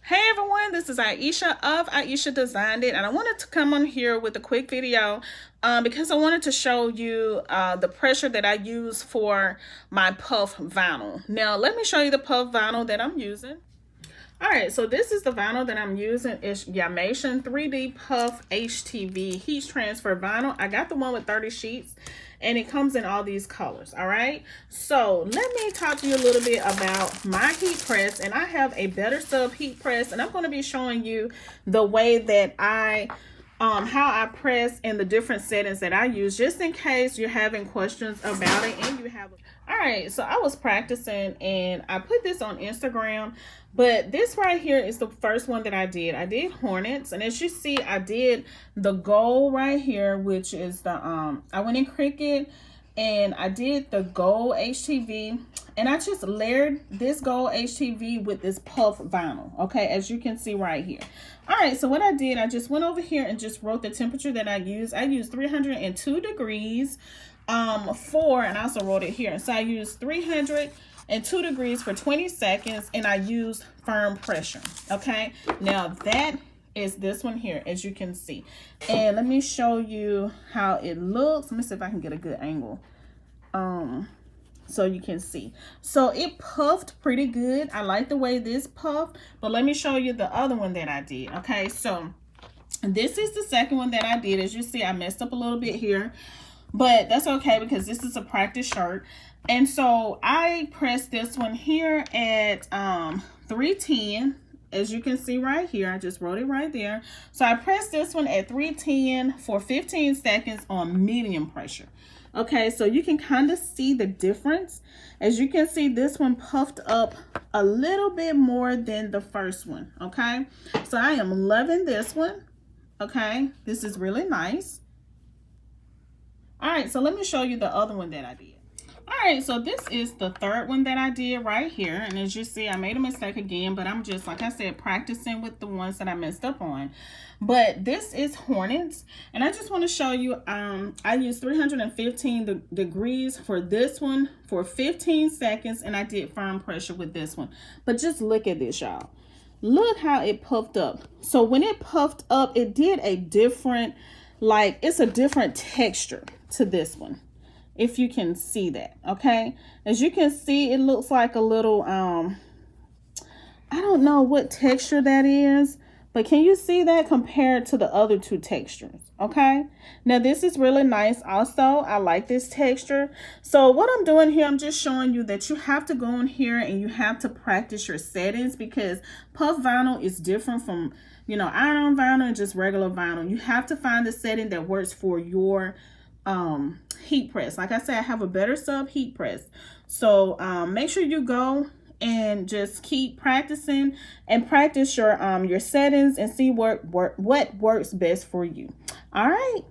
Hey everyone, this is Ieasha of Ieasha Designed It, and I wanted to come on here with a quick video because I wanted to show you the pressure that I use for my puff vinyl. Now, let me show you the puff vinyl that I'm using. All right, so this is the vinyl that I'm using. It's Yamation 3D Puff HTV Heat Transfer Vinyl. I got the one with 30 sheets, and it comes in all these colors. All right, so let me talk to you a little bit about my heat press. And I have a Better Sub heat press, and I'm going to be showing you the way that how I press and the different settings that I use, just in case you're having questions about it and you have. All right, so I was practicing and I put this on Instagram, but this right here is the first one that I did. I did Hornets, and as you see, I did the gold right here, which is the I went in Cricut and I did the gold HTV, and I just layered this gold HTV with this puff vinyl, okay, as you can see right here. All right, so what I did, I just went over here and just wrote the temperature that I used. I used 302 degrees and I also wrote it here. So I used 302 degrees for 20 seconds, and I used firm pressure, okay? Now that is this one here, as you can see. And let me show you how it looks. Let me see if I can get a good angle so you can see. So it puffed pretty good. I like the way this puffed, but let me show you the other one that I did. Okay, so this is the second one that I did. As you see, I messed up a little bit here, but that's okay because this is a practice shirt. And so I pressed this one here at 310. As you can see right here, I just wrote it right there. So I pressed this one at 310 for 15 seconds on medium pressure. Okay, so you can kind of see the difference. As you can see, this one puffed up a little bit more than the first one, okay? So I am loving this one, okay? This is really nice. All right, so let me show you the other one that I did. All right, so this is the third one that I did right here. And as you see, I made a mistake again, but I'm just, like I said, practicing with the ones that I messed up on. But this is Hornets. And I just want to show you, I used 315 degrees for this one for 15 seconds. And I did firm pressure with this one. But just look at this, y'all. Look how it puffed up. So when it puffed up, it did a different, like, it's a different texture to this one. If you can see that, okay? As you can see, it looks like a little, I don't know what texture that is, but can you see that compared to the other two textures, okay? Now, this is really nice also. I like this texture. So what I'm doing here, I'm just showing you that you have to go in here and you have to practice your settings, because puff vinyl is different from, you know, iron-on vinyl and just regular vinyl. You have to find the setting that works for your heat press. Like I said, I have a Better Sub heat press. So make sure you go and just keep practicing and practice your settings and see what works best for you. All right.